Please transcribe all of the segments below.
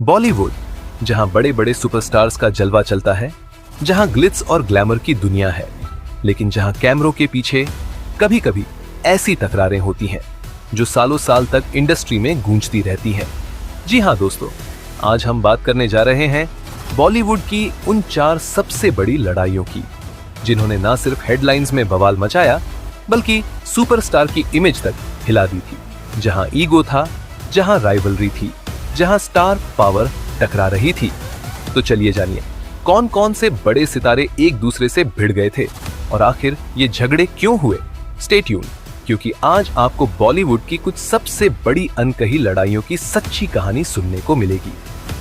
बॉलीवुड, जहां बड़े बड़े सुपरस्टार्स का जलवा चलता है, जहां ग्लिट्स और ग्लैमर की दुनिया है, लेकिन जहां कैमरों के पीछे कभी कभी ऐसी तकरारें होती हैं जो सालों साल तक इंडस्ट्री में गूंजती रहती हैं। जी हां दोस्तों, आज हम बात करने जा रहे हैं बॉलीवुड की उन 4 सबसे बड़ी लड़ाइयों की, जिन्होंने ना सिर्फ हेडलाइंस में बवाल मचाया बल्कि सुपरस्टार की इमेज तक हिला दी थी। जहां ईगो था, जहां राइवलरी थी, जहां स्टार पावर टकरा रही थी। तो चलिए जानिए कौन कौन से बड़े सितारे एक दूसरे से भिड़ गए थे और आखिर ये झगड़े क्यों हुए। स्टे ट्यून, क्योंकि आज आपको बॉलीवुड की कुछ सबसे बड़ी अनकही लड़ाइयों की सच्ची कहानी सुनने को मिलेगी।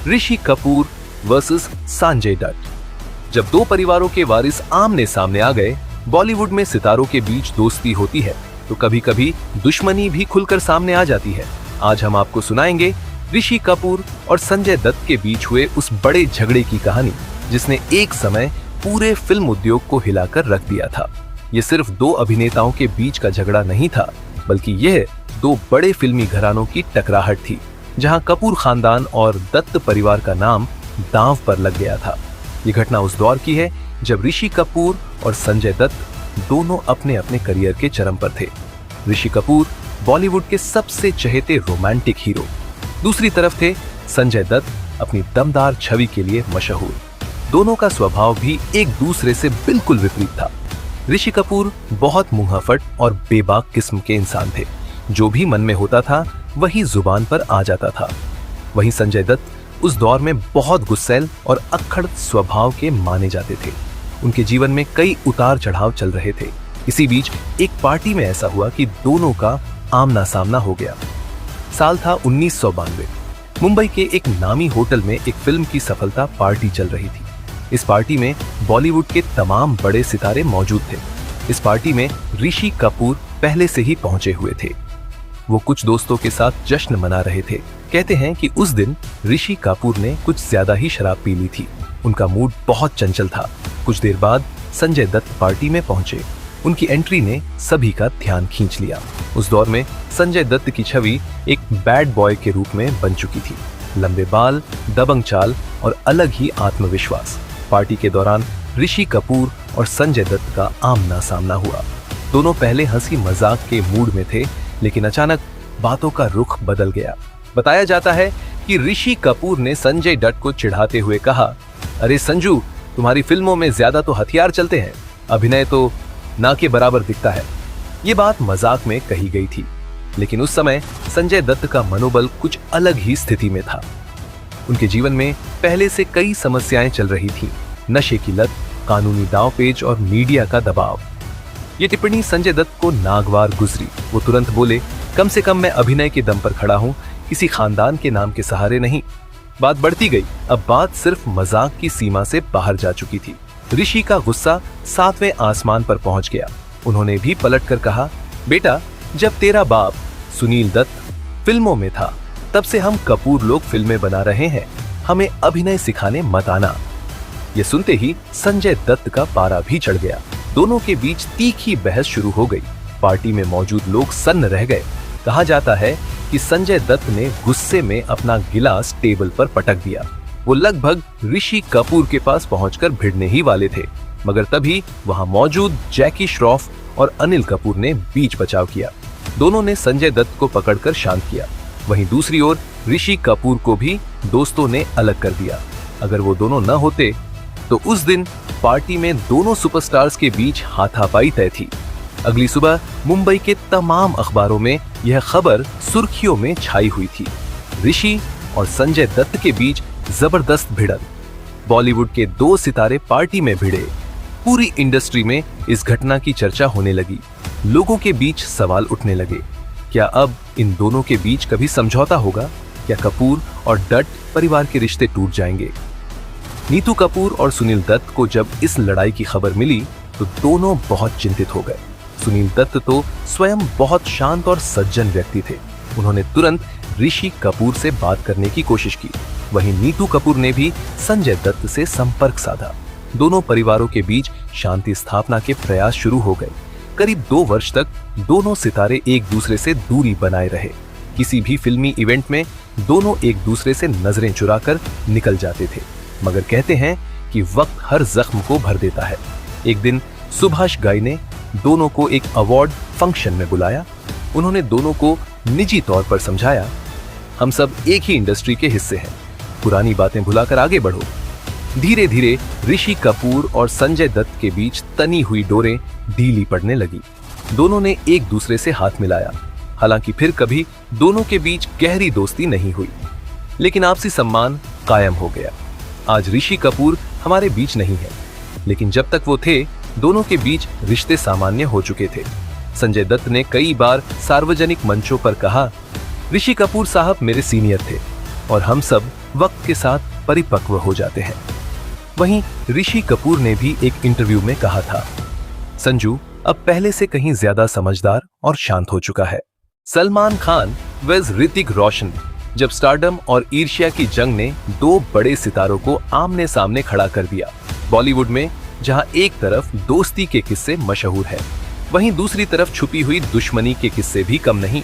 ऋषि कपूर वर्सेस संजय दत्त। जब दो परिवारों के वारिस आमने सामने आ गए, बॉलीवुड में सितारों के बीच दोस्ती होती है तो कभी कभी दुश्मनी भी खुलकर सामने आ जाती है। आज हम आपको सुनाएंगे ऋषि कपूर और संजय दत्त के बीच हुए उस बड़े झगड़े की कहानी, जिसने एक समय पूरे फिल्म उद्योग को हिलाकर रख दिया था। ये सिर्फ दो अभिनेताओं के बीच का झगड़ा नहीं था, बल्कि यह दो बड़े फिल्मी घरानों की टकराहट थी, जहां कपूर खानदान और दत्त परिवार का नाम दांव पर लग गया था। ये घटना उस दौर की है जब ऋषि कपूर और संजय दत्त दोनों अपने अपने करियर के चरम पर थे। ऋषि कपूर बॉलीवुड के सबसे चहेते रोमांटिक हीरो, दूसरी तरफ थे संजय दत्त अपनी दमदार छवि के लिए मशहूर। दोनों का स्वभाव भी एक दूसरे से बिल्कुल विपरीत था। ऋषि कपूर बहुत मुंहफट और बेबाक किस्म के इंसान थे। जो भी मन में होता था वही जुबान पर आ जाता था। वहीं संजय दत्त उस दौर में बहुत गुस्सैल और अक्खड़ स्वभाव के माने जाते थे। उनके जीवन में कई उतार चढ़ाव चल रहे थे। इसी बीच एक पार्टी में ऐसा हुआ कि दोनों का आमना सामना हो गया। साल था 1992। मुंबई के एक नामी होटल में एक फिल्म की सफलता पार्टी चल रही थी। इस पार्टी में बॉलीवुड के तमाम बड़े सितारे मौजूद थे। इस पार्टी में ऋषि कपूर पहले से ही पहुंचे हुए थे। वो कुछ दोस्तों के साथ जश्न मना रहे थे। कहते हैं कि उस दिन ऋषि कपूर ने कुछ ज्यादा ही शराब पी ली थी। उनका मूड बहुत चंचल था। कुछ देर बाद संजय दत्त पार्टी में पहुंचे। उनकी एंट्री ने सभी का ध्यान खींच लिया। उस दौर में संजय दत्त की छवि एक बैड बॉय के रूप में बन चुकी थी। लंबे बाल, दबंग चाल और अलग ही आत्मविश्वास। पार्टी के दौरान ऋषि कपूर और संजय दत्त का आमना सामना हुआ। दोनों पहले हंसी मजाक के मूड में थे, लेकिन अचानक बातों का रुख बदल गया। बताया जाता है कि ऋषि कपूर ने संजय दत्त को चिढ़ाते हुए कहा, अरे संजू, तुम्हारी फिल्मों में ज्यादा तो हथियार चलते हैं, अभिनय तो ना के बराबर दिखता है। ये बात मजाक में कही गई थी, लेकिन उस समय संजय दत्त का मनोबल कुछ अलग ही स्थिति में था। उनके जीवन में पहले से कई समस्याएं चल रही थीं। नशे की लत, कानूनी दांवपेच और मीडिया का दबाव। ये टिप्पणी संजय दत्त को नागवार गुजरी। वो तुरंत बोले, कम से कम मैं अभिनय के दम पर खड़ा हूं, किसी खानदान के नाम के सहारे नहीं। बात बढ़ती गई। अब बात सिर्फ मजाक की सीमा से बाहर जा चुकी थी। ऋषि का गुस्सा 7वें आसमान पर पहुंच गया। उन्होंने भी पलटकर कहा, बेटा, जब तेरा बाप सुनील दत्त फिल्मों में था तब से हम कपूर लोग फिल्में बना रहे हैं, हमें अभिनय सिखाने मत आना। ये सुनते ही संजय दत्त का पारा भी चढ़ गया। दोनों के बीच तीखी बहस शुरू हो गई। पार्टी में मौजूद लोग सन्न रह गए। कहा जाता है कि संजय दत्त ने गुस्से में अपना गिलास टेबल पर पटक दिया। वो लगभग ऋषि कपूर के पास पहुंचकर भिड़ने ही वाले थे, मगर तभी वहां मौजूद जैकी श्रॉफ और अनिल कपूर ने बीच बचाव किया। दोनों ने संजय दत्त को पकड़कर शांत किया। वहीं दूसरी ओर ऋषि कपूर को भी दोस्तों ने अलग कर दिया। अगर वो दोनों न होते तो उस दिन पार्टी में दोनों सुपरस्टार्स के बीच हाथापाई तय थी। अगली सुबह मुंबई के तमाम अखबारों में यह खबर सुर्खियों में छाई हुई थी। ऋषि और संजय दत्त के बीच जबरदस्त भिड़ंत। बॉलीवुड के दो सितारे पार्टी में भिड़े। पूरी इंडस्ट्री में इस घटना की चर्चा होने लगी। लोगों के बीच सवाल उठने लगे, क्या अब इन दोनों के बीच कभी समझौता होगा? क्या कपूर और दत्त परिवार के रिश्ते टूट जाएंगे? नीतू कपूर और सुनील दत्त को जब इस लड़ाई की खबर मिली तो दोनों बहुत चिंतित हो गए। सुनील दत्त तो स्वयं बहुत शांत और सज्जन व्यक्ति थे। उन्होंने तुरंत ऋषि कपूर से बात करने की कोशिश की। वहीं नीतू कपूर ने भी संजय दत्त से संपर्क साधा। दोनों परिवारों के बीच शांति स्थापना के प्रयास शुरू हो गए। करीब 2 वर्ष तक दोनों सितारे एक दूसरे से दूरी बनाए रहे। किसी भी फिल्मी इवेंट में दोनों एक दूसरे से नजरें चुराकर निकल जाते थे, मगर कहते हैं कि वक्त हर जख्म को भर देता है। एक दिन सुभाष घई ने दोनों को एक अवार्ड फंक्शन में बुलाया। उन्होंने दोनों को निजी तौर पर समझाया, हम सब एक ही इंडस्ट्री के हिस्से हैं, पुरानी बातें भुलाकर आगे बढ़ो। धीरे धीरे ऋषि कपूर और संजय दत्त के बीच तनी हुई डोरें ढीली पड़ने लगी। दोनों ने एक दूसरे से हाथ मिलाया। हालांकि फिर कभी दोनों के बीच गहरी दोस्ती नहीं हुई, लेकिन आपसी सम्मान कायम हो गया। आज ऋषि कपूर हमारे बीच नहीं है, लेकिन जब तक वो थे, दोनों के बीच रिश्ते सामान्य हो चुके थे। संजय दत्त ने कई बार सार्वजनिक मंचों पर कहा, ऋषि कपूर साहब मेरे सीनियर थे और हम सब वक्त के साथ परिपक्व हो जाते हैं। वहीं ऋषि कपूर ने भी एक इंटरव्यू में कहा था, संजू अब पहले से कहीं ज्यादा समझदार और शांत हो चुका है। सलमान खान वज ऋतिक रोशन। जब स्टारडम और ईर्ष्या की जंग ने दो बड़े सितारों को आमने सामने खड़ा कर दिया। बॉलीवुड में जहां एक तरफ दोस्ती के किस्से मशहूर है, वहीं दूसरी तरफ छुपी हुई दुश्मनी के किस्से भी कम नहीं।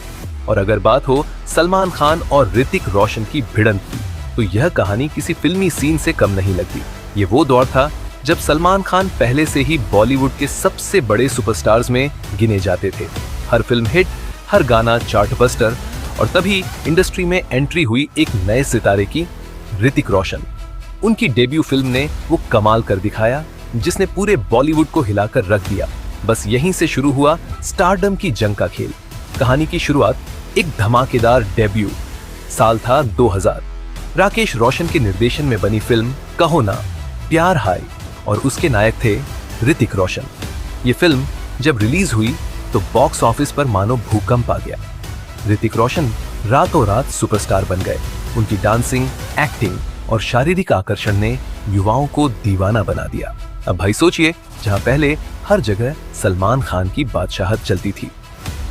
और अगर बात हो सलमान खान और ऋतिक रोशन की भिड़ंत की, तो यह कहानी किसी फिल्मी सीन से कम नहीं लगती। ये वो दौर था जब सलमान खान पहले से ही बॉलीवुड के सबसे बड़े सुपरस्टार्स में गिने जाते थे। हर फिल्म हिट, हर गाना चार्टबस्टर, और तभी इंडस्ट्री में एंट्री हुई एक नए सितारे की, ऋतिक रोशन। उनकी डेब्यू फिल्म ने वो कमाल कर दिखाया जिसने पूरे बॉलीवुड को हिलाकर रख दिया। बस यहीं से शुरू हुआ स्टारडम की जंग का खेल। कहानी की शुरुआत एक धमाकेदार डेब्यू। साल था 2000। राकेश रोशन के निर्देशन में बनी फिल्म कहो ना प्यार हाय, और उसके नायक थे ऋतिक रोशन। ये फिल्म जब रिलीज हुई तो बॉक्स ऑफिस पर मानो भूकंप आ गया। ऋतिक रोशन रातों रात सुपरस्टार बन गए। उनकी डांसिंग, एक्टिंग और शारीरिक आकर्षण ने युवाओं को दीवाना बना दिया। अब भाई सोचिए, जहां पहले हर जगह सलमान खान की बादशाहत चलती थी,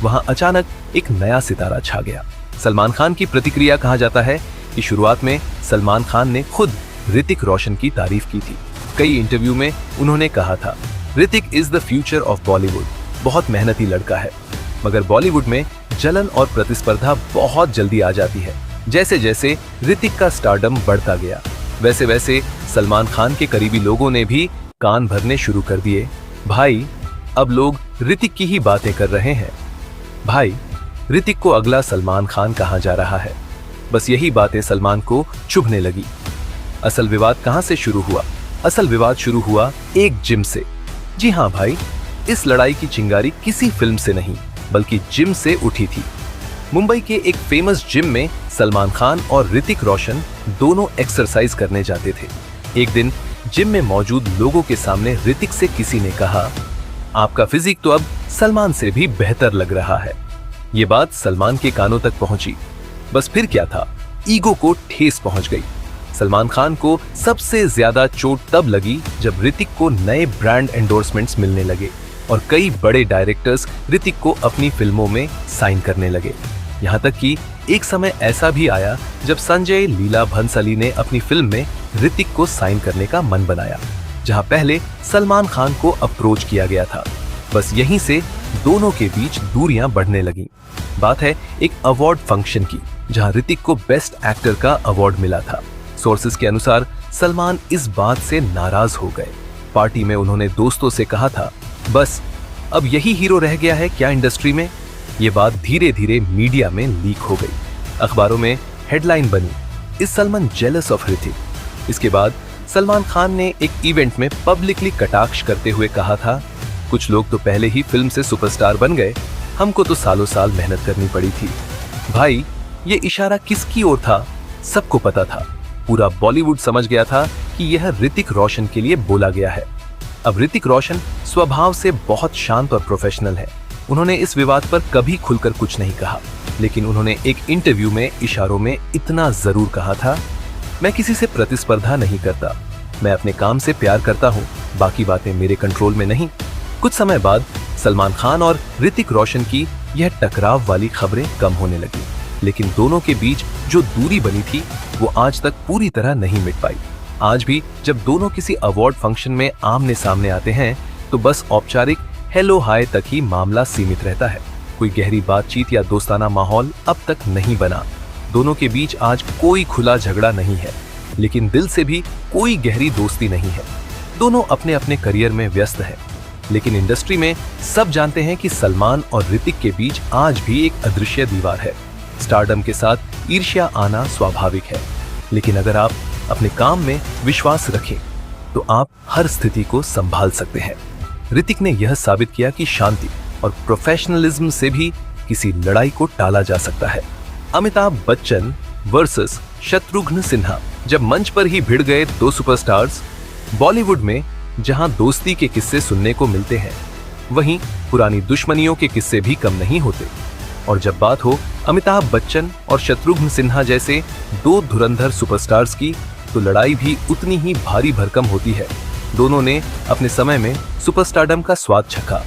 वहां अचानक एक नया सितारा छा गया। सलमान खान की प्रतिक्रिया, कहा जाता है कि शुरुआत में सलमान खान ने खुद ऋतिक रोशन की तारीफ की थी। कई इंटरव्यू में उन्होंने कहा था, Hrithik is the future of Bollywood. बहुत मेहनती लड़का है। मगर बॉलीवुड में जलन और प्रतिस्पर्धा बहुत जल्दी आ जाती है। जैसे जैसे ऋतिक का स्टारडम बढ़ता गया, वैसे वैसे सलमान खान के करीबी लोगों ने भी कान भरने शुरू कर दिए, भाई अब लोग ऋतिक की ही बातें कर रहे हैं, भाई ऋतिक को अगला सलमान खान कहा जा रहा है। बस यही बातें सलमान को चुभने लगी। असल विवाद कहां से शुरू हुआ? असल विवाद शुरू हुआ एक जिम से। जी हाँ भाई, इस लड़ाई की चिंगारी किसी फिल्म से नहीं, बल्कि जिम से उठी थी। मुंबई के एक फेमस जिम में सलमान खान और ऋतिक रोशन दोनों एक्सरसाइज करने जाते थे। एक दिन जिम में मौजूद लोगों के सामने ऋतिक से किसी ने कहा, आपका फिजिक तो अब सलमान से भी बेहतर लग रहा है। ये बात सलमान के कानों तक पहुंची। बस फिर क्या था, ईगो को ठेस पहुंच गई। सलमान खान को सबसे ज्यादा चोट तब लगी जब ऋतिक को नए ब्रांड एंडोर्समेंट्स मिलने लगे और कई बड़े डायरेक्टर्स ऋतिक को अपनी फिल्मों में साइन करने लगे। यहाँ तक कि एक समय ऐसा भी आया जब संजय लीला भंसाली ने अपनी फिल्म में ऋतिक को साइन करने का मन बनाया, जहाँ पहले सलमान खान को अप्रोच किया गया था। बस यहीं से दोनों के बीच दूरियां बढ़ने लगीं। बात है एक अवार्ड फंक्शन की, जहां ऋतिक को बेस्ट एक्टर का अवार्ड मिला था। सोर्सेस के अनुसार सलमान इस बात से नाराज हो गए। पार्टी में उन्होंने दोस्तों से कहा था, बस अब यही हीरो रह गया है क्या इंडस्ट्री में? ये बात धीरे धीरे मीडिया में लीक हो गई। अखबारों में हेडलाइन बनी, is Salman jealous of Hrithik. इसके बाद सलमान खान ने एक इवेंट में पब्लिकली कटाक्ष करते हुए कहा था, कुछ लोग तो पहले ही फिल्म से सुपरस्टार बन गए, हमको तो सालों साल मेहनत करनी पड़ी थी। भाई ये इशारा किसकी ओर था? सबको पता था। पूरा बॉलीवुड समझ गया था कि यह ऋतिक रोशन के लिए बोला गया है। अब ऋतिक रोशन स्वभाव से बहुत शांत और प्रोफेशनल है। उन्होंने इस विवाद पर कभी खुलकर कुछ नहीं कहा, लेकिन उन्होंने एक इंटरव्यू में इशारों में इतना जरूर कहा था, मैं किसी से प्रतिस्पर्धा नहीं करता, मैं अपने काम से प्यार करता हूँ, बाकी बातें मेरे कंट्रोल में नहीं। कुछ समय बाद सलमान खान और ऋतिक रोशन की यह टकराव वाली खबरें कम होने लगी, लेकिन दोनों के बीच जो दूरी बनी थी वो आज तक पूरी तरह नहीं मिट पाई। आज भी जब दोनों किसी अवार्ड फंक्शन में आमने सामने आते हैं तो बस औपचारिक हेलो हाय तक ही मामला सीमित रहता है। कोई गहरी बातचीत या दोस्ताना माहौल अब तक नहीं बना। दोनों के बीच आज कोई खुला झगड़ा नहीं है, लेकिन दिल से भी कोई गहरी दोस्ती नहीं है। दोनों अपने अपने करियर में व्यस्त हैं, लेकिन इंडस्ट्री में सब जानते हैं कि सलमान और ऋतिक के बीच आज भी एक अदृश्य दीवार है। स्टारडम के साथ ईर्ष्या आना स्वाभाविक है, लेकिन अगर आप अपने काम में विश्वास रखें तो आप हर स्थिति को संभाल सकते हैं। ऋतिक ने यह साबित किया कि शांति और प्रोफेशनलिज्म से भी किसी लड़ाई को टाला जा सकता है। अमिताभ बच्चन वर्सेस शत्रुघ्न सिन्हा। जब मंच पर ही भिड़ गए दो सुपरस्टार्स, बॉलीवुड में जहां दोस्ती के किस्से सुनने को मिलते हैं, वहीं पुरानी दुश्मनियों के किस्से भी कम नहीं होते। और जब बात हो अमिताभ बच्चन और शत्रुघ्न सिन्हा जैसे दो धुरंधर सुपरस्टार्स की, तो लड़ाई भी उतनी ही भारी भरकम होती है। दोनों ने अपने समय में सुपरस्टारडम का स्वाद चखा।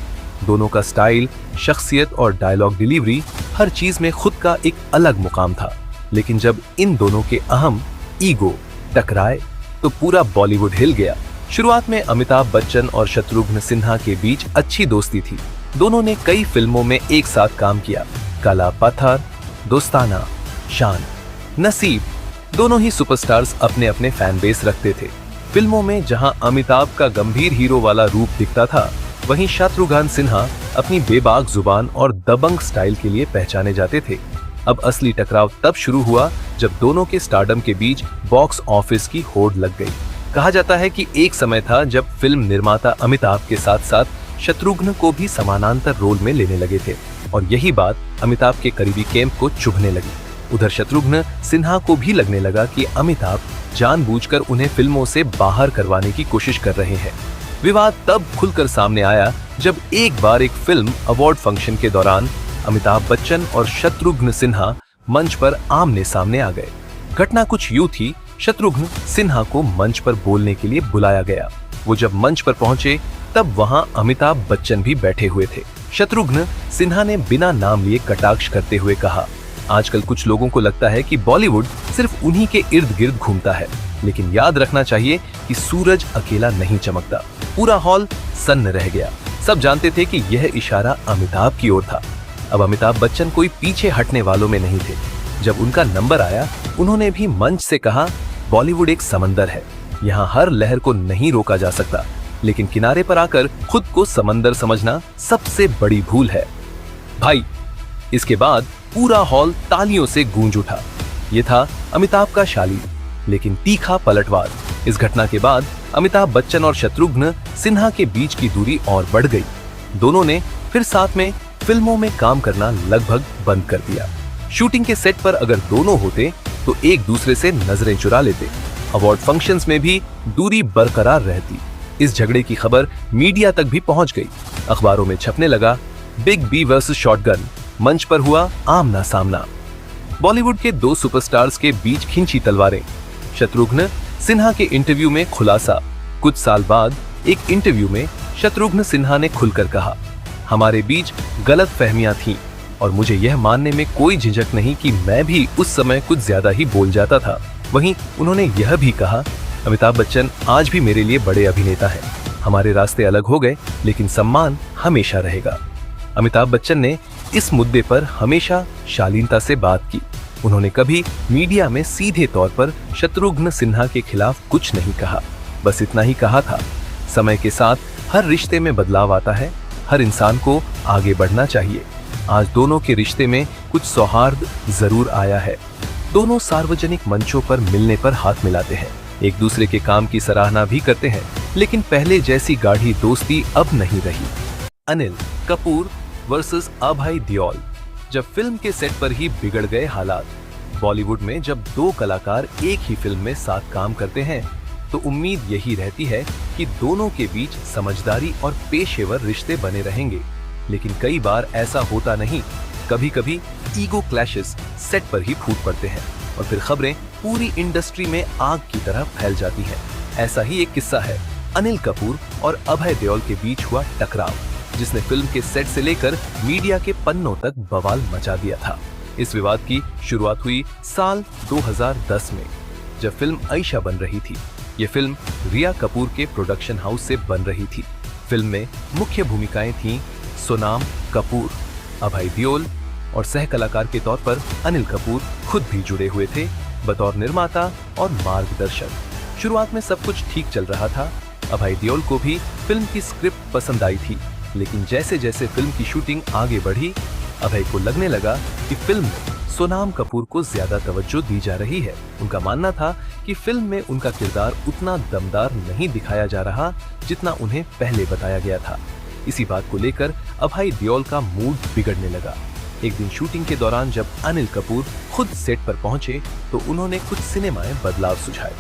दोनों का स्टाइल, शख्सियत और डायलॉग डिलीवरी, हर चीज में खुद का एक अलग मुकाम था। लेकिन जब इन दोनों के अहम ईगो टकराए तो पूरा बॉलीवुड हिल गया। शुरुआत में अमिताभ बच्चन और शत्रुघ्न सिन्हा के बीच अच्छी दोस्ती थी। दोनों ने कई फिल्मों में एक साथ काम किया। काला पत्थर, दोस्ताना, शान, नसीब। दोनों ही सुपरस्टार्स अपने अपने फैन बेस रखते थे। फिल्मों में जहां अमिताभ का गंभीर हीरो वाला रूप दिखता था, वहीं शत्रुघ्न सिन्हा अपनी बेबाक जुबान और दबंग स्टाइल के लिए पहचाने जाते थे। अब असली टकराव तब शुरू हुआ जब दोनों के स्टारडम के बीच बॉक्स ऑफिस की होड़ लग गई। कहा जाता है कि एक समय था जब फिल्म निर्माता अमिताभ के साथ साथ शत्रुघ्न को भी समानांतर रोल में लेने लगे थे, और यही बात अमिताभ के करीबी कैंप को चुभने लगी। उधर शत्रुघ्न सिन्हा को भी लगने लगा कि अमिताभ जानबूझकर उन्हें फिल्मों से बाहर करवाने की कोशिश कर रहे हैं। विवाद तब खुलकर सामने आया जब एक बार एक फिल्म अवार्ड फंक्शन के दौरान अमिताभ बच्चन और शत्रुघ्न सिन्हा मंच पर आमने सामने आ गए। घटना कुछ यूं थी, शत्रुघ्न सिन्हा को मंच पर बोलने के लिए बुलाया गया। वो जब मंच पर पहुंचे तब वहां अमिताभ बच्चन भी बैठे हुए थे। शत्रुघ्न सिन्हा ने बिना नाम लिए कटाक्ष करते हुए कहा, आजकल कुछ लोगों को लगता है कि बॉलीवुड सिर्फ उन्हीं के इर्द गिर्द घूमता है, लेकिन याद रखना चाहिए कि सूरज अकेला नहीं चमकता। पूरा हॉल सन्न रह गया। सब जानते थे कि यह इशारा अमिताभ की ओर था। अब अमिताभ बच्चन कोई पीछे हटने वालों में नहीं थे। जब उनका नंबर आया, उन्होंने भी मंच से कहा, बॉलीवुड एक समंदर है, यहाँ हर लहर को नहीं रोका जा सकता, लेकिन किनारे पर आकर खुद को समंदर समझना सबसे बड़ी भूल है भाई। इसके बाद पूरा हॉल तालियों से गूंज उठा। ये था अमिताभ का शालीन लेकिन तीखा पलटवार। इस घटना के बाद अमिताभ बच्चन और शत्रुघ्न सिन्हा के बीच की दूरी और बढ़ गई। दोनों ने फिर साथ में फिल्मों में काम करना लगभग बंद कर दिया। शूटिंग के सेट पर अगर दोनों होते तो एक दूसरे से नजरें चुरा लेते। अवार्ड फंक्शंस में भी दूरी बरकरार रहती। इस झगड़े की खबर मीडिया तक भी पहुंच गई। अखबारों में छपने लगा, बिग बी वर्सेस शॉटगन। मंच पर हुआ आमना सामना। बॉलीवुड के दो सुपरस्टार्स के बीच खींची तलवारें। शत्रुघ्न सिन्हा के इंटरव्यू में खुलासा। कुछ साल बाद एक इंटरव्यू में शत्रुघ्न सिन्हा ने खुलकर कहा, हमारे बीच गलत फहमियां थीं और मुझे यह मानने में कोई झिझक नहीं कि मैं भी उस समय कुछ ज्यादा ही बोल जाता था। वहीं उन्होंने यह भी कहा, अमिताभ बच्चन आज भी मेरे लिए बड़े अभिनेता हैं। हमारे रास्ते अलग हो गए, लेकिन सम्मान हमेशा रहेगा। अमिताभ बच्चन ने इस मुद्दे पर हमेशा शालीनता से बात की। उन्होंने कभी मीडिया में सीधे तौर पर शत्रुघ्न सिन्हा के खिलाफ कुछ नहीं कहा। बस इतना ही कहा था, समय के साथ हर रिश्ते में बदलाव आता है, हर इंसान को आगे बढ़ना चाहिए। आज दोनों के रिश्ते में कुछ सौहार्द जरूर आया है। दोनों सार्वजनिक मंचों पर मिलने पर हाथ मिलाते हैं, एक दूसरे के काम की सराहना भी करते हैं, लेकिन पहले जैसी गाढ़ी दोस्ती अब नहीं रही। अनिल कपूर वर्सेस अभय देओल। जब फिल्म के सेट पर ही बिगड़ गए हालात। बॉलीवुड में जब दो कलाकार एक ही फिल्म में साथ काम करते हैं तो उम्मीद यही रहती है कि दोनों के बीच समझदारी और पेशेवर रिश्ते बने रहेंगे, लेकिन कई बार ऐसा होता नहीं। कभी कभी ईगो क्लैशेस सेट पर ही फूट पड़ते हैं और फिर खबरें पूरी इंडस्ट्री में आग की तरह फैल जाती हैं। ऐसा ही एक किस्सा है अनिल कपूर और अभय देओल के बीच हुआ टकराव, जिसने फिल्म के सेट से लेकर मीडिया के पन्नों तक बवाल मचा दिया था। इस विवाद की शुरुआत हुई साल 2010 में, जब फिल्म आयशा बन रही थी। ये फिल्म रिया कपूर के प्रोडक्शन हाउस से बन रही थी। फिल्म में मुख्य भूमिकाएं थीं सोनाम कपूर, अभय देओल, और सह कलाकार के तौर पर अनिल कपूर खुद भी जुड़े हुए थे बतौर निर्माता और मार्गदर्शक। शुरुआत में सब कुछ ठीक चल रहा था। अभय देओल को भी फिल्म की स्क्रिप्ट पसंद आई थी, लेकिन जैसे जैसे फिल्म की शूटिंग आगे बढ़ी, अभय को लगने लगा कि फिल्म में सोनम कपूर को ज्यादा तवज्जो दी जा रही है। उनका मानना था कि फिल्म में उनका किरदार उतना दमदार नहीं दिखाया जा रहा जितना उन्हें पहले बताया गया था। इसी बात को लेकर अभय देओल का मूड बिगड़ने लगा। एक दिन शूटिंग के दौरान जब अनिल कपूर खुद सेट पर पहुंचे तो उन्होंने कुछ सिनेमाएं बदलाव सुझाए।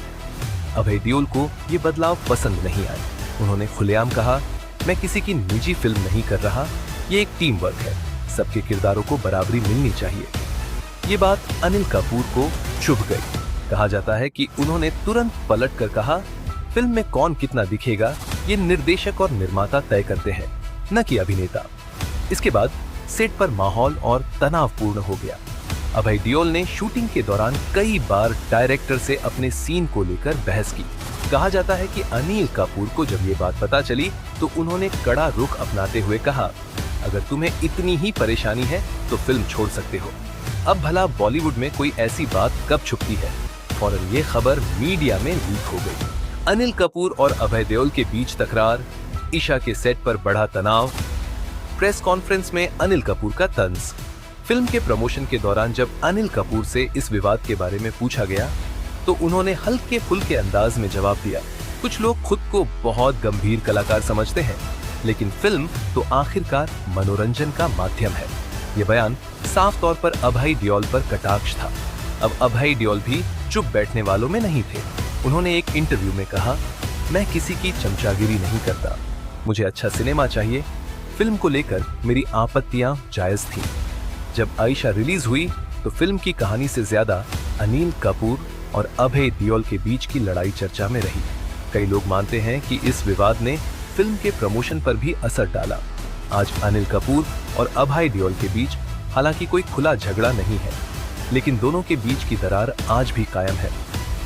अभय देओल को ये बदलाव पसंद नहीं आए। उन्होंने खुलेआम कहा, मैं किसी की निजी फिल्म नहीं कर रहा, ये एक टीम वर्क है, सबके किरदारों को बराबरी मिलनी चाहिए। ये बात अनिल कपूर को चुभ गई। कहा जाता है कि उन्होंने तुरंत पलट कर कहा, फिल्म में कौन कितना दिखेगा ये निर्देशक और निर्माता तय करते हैं, न कि अभिनेता। इसके बाद सेट पर माहौल और तनावपूर्ण हो गया। अभय देओल ने शूटिंग के दौरान कई बार डायरेक्टर से अपने सीन को लेकर बहस की। कहा जाता है कि अनिल कपूर को जब ये बात पता चली तो उन्होंने कड़ा रुख अपनाते हुए कहा, अगर तुम्हें इतनी ही परेशानी है तो फिल्म छोड़ सकते हो। अब भला बॉलीवुड में कोई ऐसी बात कब छुपती है। फौरन ये खबर मीडिया में लीक हो गई। अनिल कपूर और अभय देओल के बीच तकरार, ईशा के सेट पर बढ़ा तनाव, प्रेस कॉन्फ्रेंस में अनिल कपूर का तंज। फिल्म के प्रमोशन के दौरान जब अनिल कपूर से इस विवाद के बारे में पूछा गया तो उन्होंने हल्के फुल्के अंदाज में जवाब दिया। कुछ लोग खुद को बहुत गंभीर कलाकार समझते हैं, लेकिन फिल्म तो आखिरकार मनोरंजन का माध्यम है। ये बयान साफ तौर पर अभय देओल पर कटाक्ष था। अब अभय देओल भी चुप बैठने वालों में नहीं थे। उन्होंने एक इंटरव्यू में कहा, मैं किसी की चमचागिरी नहीं करता, मुझे अच्छा सिनेमा चाहिए। फिल्म को लेकर मेरी आपत्तियां जायज थी। जब आयशा रिलीज हुई तो फिल्म की कहानी से ज्यादा अनिल कपूर और अभय देओल के बीच की लड़ाई चर्चा में रही। कई लोग मानते हैं कि इस विवाद ने फिल्म के प्रमोशन पर भी असर डाला। आज अनिल कपूर और अभय देओल के बीच हालांकि कोई खुला झगड़ा नहीं है, लेकिन दोनों के बीच की दरार आज भी कायम है।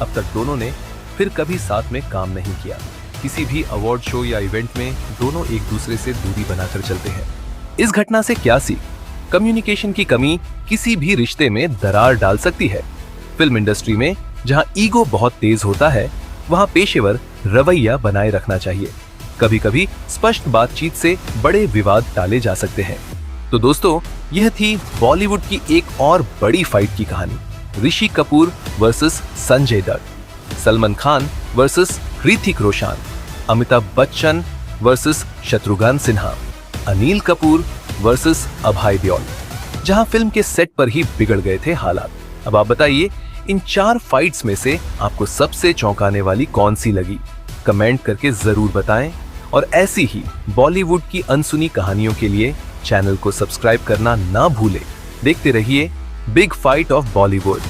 अब तक दोनों ने फिर कभी साथ में काम नहीं किया। किसी भी अवार्ड शो या इवेंट में दोनों एक दूसरे से दूरी बनाकर चलते हैं। इस घटना से क्या सीख? कम्युनिकेशन की कमी किसी भी रिश्ते में दरार डाल सकती है। फिल्म इंडस्ट्री में जहां ईगो बहुत तेज होता है, वहां पेशेवर रवैया बनाए रखना चाहिए। कभी कभी स्पष्ट बातचीत से बड़े विवाद टाले जा सकते हैं। तो दोस्तों, यह थी बॉलीवुड की एक और बड़ी फाइट की कहानी, Rishi Kapoor versus Sanjay Dutt, Salman Khan versus Hrithik Roshan, Amitabh Bachchan versus Shatrughan Sinha, Anil Kapoor versus Abhay Deol, जहां फिल्म के सेट पर ही बिगड़ गए थे हालात। अब आप बताइए, इन 4 फाइट्स में से आपको सबसे चौंकाने वाली कौन सी लगी? कमेंट करके जरूर बताएं और ऐसी ही बॉलीवुड की अनसुनी कहानियों के लिए चैनल को सब्सक्राइब करना ना भूलें। देखते रहिए बिग फाइट ऑफ बॉलीवुड।